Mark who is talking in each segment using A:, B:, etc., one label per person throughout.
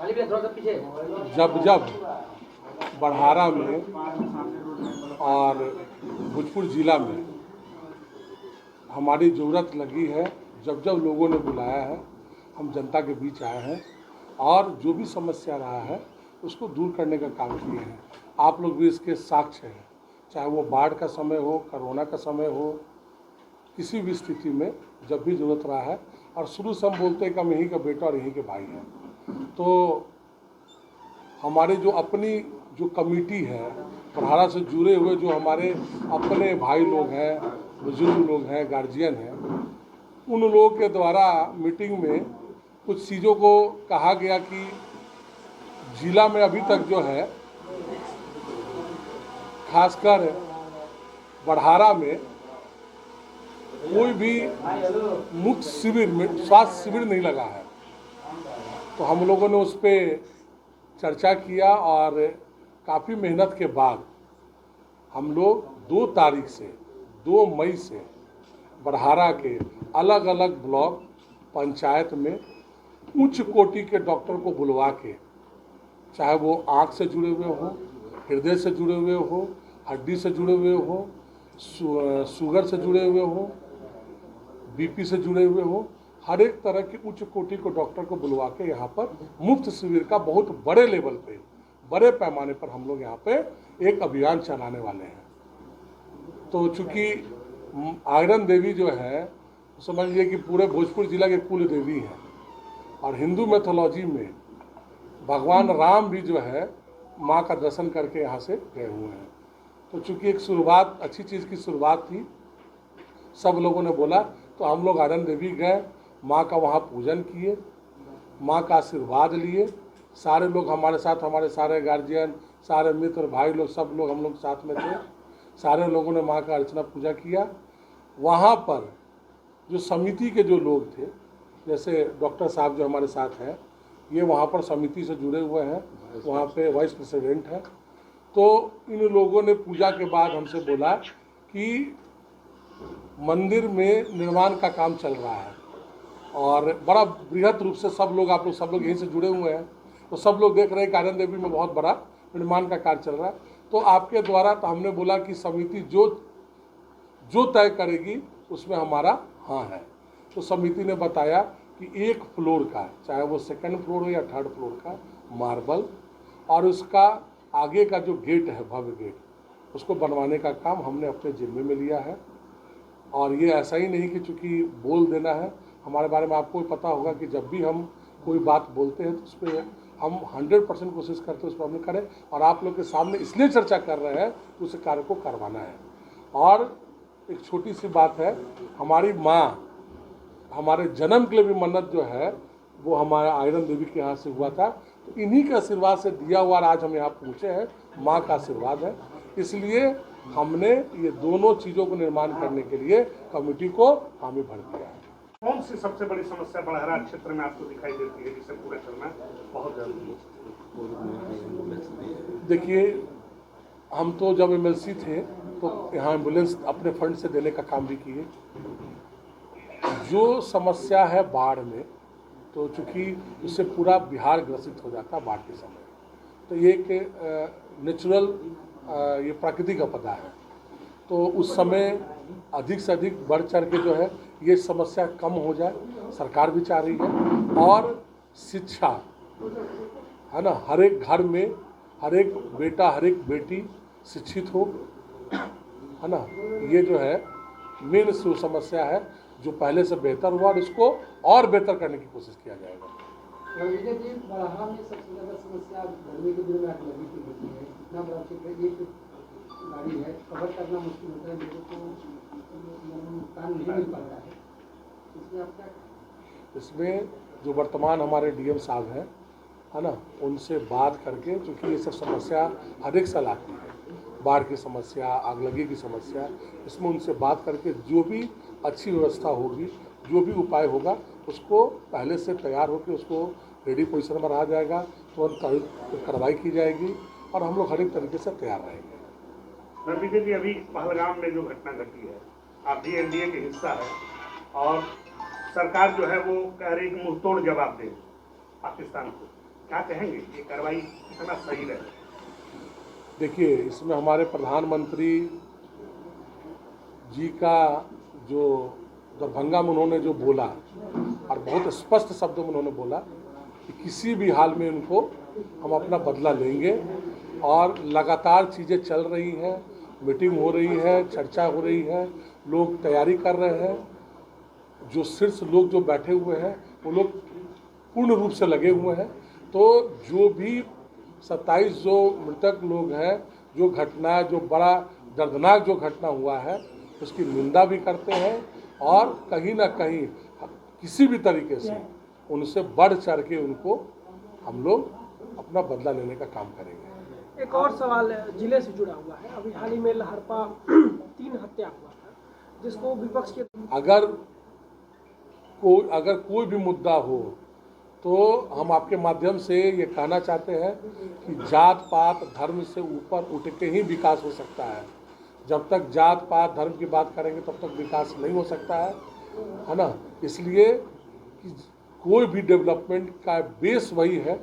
A: जब जब बड़हारा में और भोजपुर जिला में हमारी ज़रूरत लगी है, जब जब लोगों ने बुलाया है, हम जनता के बीच आए हैं और जो भी समस्या रहा है उसको दूर करने का काम किए हैं। आप लोग भी इसके साक्ष्य हैं, चाहे वो बाढ़ का समय हो, कोरोना का समय हो, किसी भी स्थिति में जब भी ज़रूरत रहा है। और शुरू से हम बोलते हैं कि हम यहीं का बेटा और यहीं के भाई हैं। तो हमारे जो अपनी जो कमेटी है, बड़हारा से जुड़े हुए जो हमारे अपने भाई लोग हैं, बुजुर्ग लोग हैं, गार्जियन हैं, उन लोगों के द्वारा मीटिंग में कुछ चीज़ों को कहा गया कि जिला में अभी तक जो है, खासकर बड़हारा में कोई भी मुफ्त शिविर में स्वास्थ्य शिविर नहीं लगा है। तो हम लोगों ने उस पर चर्चा किया और काफ़ी मेहनत के बाद हम लोग 2 तारीख से 2 मई से बड़हारा के अलग अलग ब्लॉक पंचायत में उच्च कोटि के डॉक्टर को बुलवा के, चाहे वो आँख से जुड़े हुए हो, हृदय से जुड़े हुए हो, हड्डी से जुड़े हुए हो, शुगर से जुड़े हुए हो, बीपी से जुड़े हुए हो, हर एक तरह के उच्च कोटि को डॉक्टर को बुलवा के यहाँ पर मुफ्त शिविर का बहुत बड़े लेवल पे, बड़े पैमाने पर हम लोग यहाँ पे एक अभियान चलाने वाले हैं। तो चूँकि आयरन देवी जो है, समझ लीजिए कि पूरे भोजपुर जिला के कुल देवी हैं और हिंदू मैथोलॉजी में भगवान राम भी जो है माँ का दर्शन करके यहाँ से गए हुए हैं। तो चूँकि एक शुरुआत, अच्छी चीज़ की शुरुआत थी, सब लोगों ने बोला, तो हम लोग आयरन देवी गए, माँ का वहाँ पूजन किए, माँ का आशीर्वाद लिए। सारे लोग हमारे साथ, हमारे सारे गार्जियन, सारे मित्र, भाई लोग, सब लोग हम लोग साथ में थे। सारे लोगों ने माँ का अर्चना पूजा किया। वहाँ पर जो समिति के जो लोग थे, जैसे डॉक्टर साहब जो हमारे साथ हैं, ये वहाँ पर समिति से जुड़े हुए हैं, वहाँ पे वाइस प्रेसिडेंट हैं। तो इन लोगों ने पूजा के बाद हमसे बोला कि मंदिर में निर्माण का काम चल रहा है और बड़ा बृहद रूप से सब लोग, आप लोग सब लोग यहीं से जुड़े हुए हैं, तो सब लोग देख रहे हैं कि आयरन देवी में बहुत बड़ा निर्माण का कार्य चल रहा है। तो आपके द्वारा, तो हमने बोला कि समिति जो तय करेगी उसमें हमारा हाँ है। तो समिति ने बताया कि 1 फ्लोर का, चाहे वो 2nd फ्लोर हो या 3rd फ्लोर का, मार्बल और उसका आगे का जो गेट है, भव्य गेट, उसको बनवाने का काम हमने अपने जिम्मे में लिया है। और ये ऐसा ही नहीं कि चूँकि बोल देना है, हमारे बारे में आपको पता होगा कि जब भी हम कोई बात बोलते हैं तो उस पर हम 100% कोशिश करते हैं उस पर हम करें। और आप लोग के सामने इसलिए चर्चा कर रहे हैं कि उस कार्य को करवाना है। और एक छोटी सी बात है, हमारी माँ, हमारे जन्म के लिए भी मन्नत जो है वो हमारे आयरन देवी के यहाँ से हुआ था। तो इन्हीं के आशीर्वाद से दिया हुआ आज हम यहाँ पहुँचे हैं, माँ का आशीर्वाद है। इसलिए हमने ये दोनों चीज़ों को निर्माण करने के लिए कमेटी को हामी भर दिया है।
B: कौन सी सबसे बड़ी समस्या बड़हारा क्षेत्र में आपको दिखाई देती है जिसे पूरा करना बहुत जरूरी है?
A: देखिए, हम तो जब एमएलसी थे तो यहाँ एम्बुलेंस अपने फंड से देने का काम भी किए। जो समस्या है बाढ़ में, तो चूँकि उससे पूरा बिहार ग्रसित हो जाता है बाढ़ के समय, तो ये एक नेचुरल, ये प्राकृतिक आपदा है। तो उस समय अधिक से अधिक बढ़ चढ़ के जो है ये समस्या कम हो जाए, सरकार भी चाह रही है। और शिक्षा है ना, हर एक घर में हर एक बेटा, हर एक बेटी शिक्षित हो, है ना, ये जो है मेन समस्या है, जो पहले से बेहतर हुआ और इसको और बेहतर करने की कोशिश किया जाएगा।
C: बड़हारा में सबसे ज़्यादा समस्या गर्मी के दिनों में आग लगी की होती है। इतना बड़ा क्षेत्र, एक गाड़ी है, कवर करना मुश्किल होता है, लोगों को नुकसान नहीं मिल पाता है। इसमें आप क्या,
A: इसमें जो वर्तमान हमारे डीएम साहब हैं, है ना, उनसे बात करके, क्योंकि ये सब समस्या हर एक साल आती है, बाढ़ की समस्या, आगलगी की समस्या, इसमें उनसे बात करके जो भी अच्छी व्यवस्था होगी, जो भी उपाय होगा, उसको पहले से तैयार होकर उसको रेडी पोजीशन में रहा जाएगा, तुरंत कार्रवाई की जाएगी और हम लोग हर एक तरीके से तैयार रहेंगे।
B: रविंद्र जी, अभी पहलगाम में जो घटना घटी है, आप भी एनडीए के हिस्सा है और सरकार जो है वो कह रही है कि मुंहतोड़ जवाब दे पाकिस्तान को, क्या कहेंगे ये कार्रवाई कितना सही रहे?
A: देखिए, इसमें हमारे प्रधानमंत्री जी का जो दरभंगा में उन्होंने जो बोला और बहुत स्पष्ट शब्दों में उन्होंने बोला कि किसी भी हाल में उनको हम अपना बदला लेंगे, और लगातार चीज़ें चल रही हैं, मीटिंग हो रही है, चर्चा हो रही है, लोग तैयारी कर रहे हैं। जो शीर्ष लोग जो बैठे हुए हैं वो लोग पूर्ण रूप से लगे हुए हैं। तो जो भी 27 जो मृतक लोग हैं, जो घटना, जो बड़ा दर्दनाक जो घटना हुआ है, उसकी निंदा भी करते हैं, और कहीं ना कहीं किसी भी तरीके से उनसे बढ़ चढ़ के उनको हम लोग अपना बदला लेने का काम करेंगे।
D: एक और सवाल जिले से जुड़ा हुआ है। अभी हाल ही में लहरपा 3 हत्या हुआ था, जिसको विपक्ष के
A: अगर कोई भी मुद्दा हो तो हम आपके माध्यम से ये कहना चाहते हैं कि जात पात धर्म से ऊपर उठ के ही विकास हो सकता है। जब तक जात पात धर्म की बात करेंगे तब तक विकास नहीं हो सकता है ना। इसलिए कि कोई भी डेवलपमेंट का बेस वही है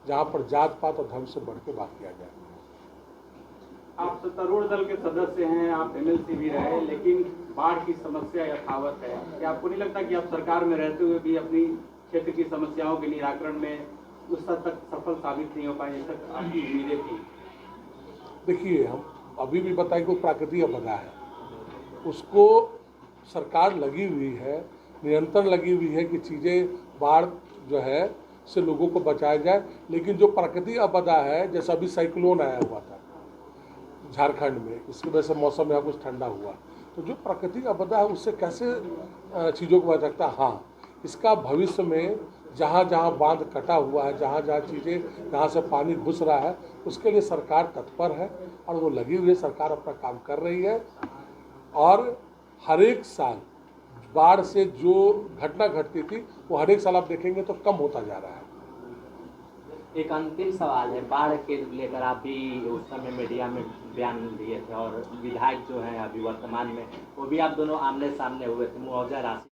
A: जहाँ पर जात पात और धर्म से बढ़ के बात किया जाए।
E: आप सत्तारूढ़ दल के सदस्य हैं, आप एमएलसी भी रहे, लेकिन बाढ़ की समस्या यथावत है। क्या आपको नहीं लगता कि आप सरकार में रहते हुए भी अपनी क्षेत्र की समस्याओं के निराकरण में उस हद तक सफल साबित नहीं हो पाए जैसे आपकी उम्मीदें थी?
A: देखिए, हम अभी भी बताएं कि प्राकृतिक आपदा है, उसको सरकार लगी हुई है, निरंतर लगी हुई है कि चीज़ें बाढ़ जो है से लोगों को बचाया जाए। लेकिन जो प्राकृतिक आपदा है, जैसा अभी साइक्लोन आया हुआ था झारखंड में, इसकी वजह से मौसम यहाँ कुछ ठंडा हुआ, तो जो प्राकृतिक आपदा है उससे कैसे चीज़ों को बचा सकता है। हाँ, इसका भविष्य में जहाँ जहाँ बांध कटा हुआ है, जहाँ जहाँ चीज़ें जहाँ से पानी घुस रहा है, उसके लिए सरकार तत्पर है और वो लगी हुई है। सरकार अपना काम कर रही है, और हर एक साल बाढ़ से जो घटना घटती थी वो हर एक साल आप देखेंगे तो कम होता जा रहा है।
F: एक अंतिम सवाल है, बाढ़ के लेकर आप भी उस समय मीडिया में बयान दिए थे, और विधायक जो हैं अभी वर्तमान में, वो भी आप दोनों आमने सामने हुए थे। मुआवजा राशि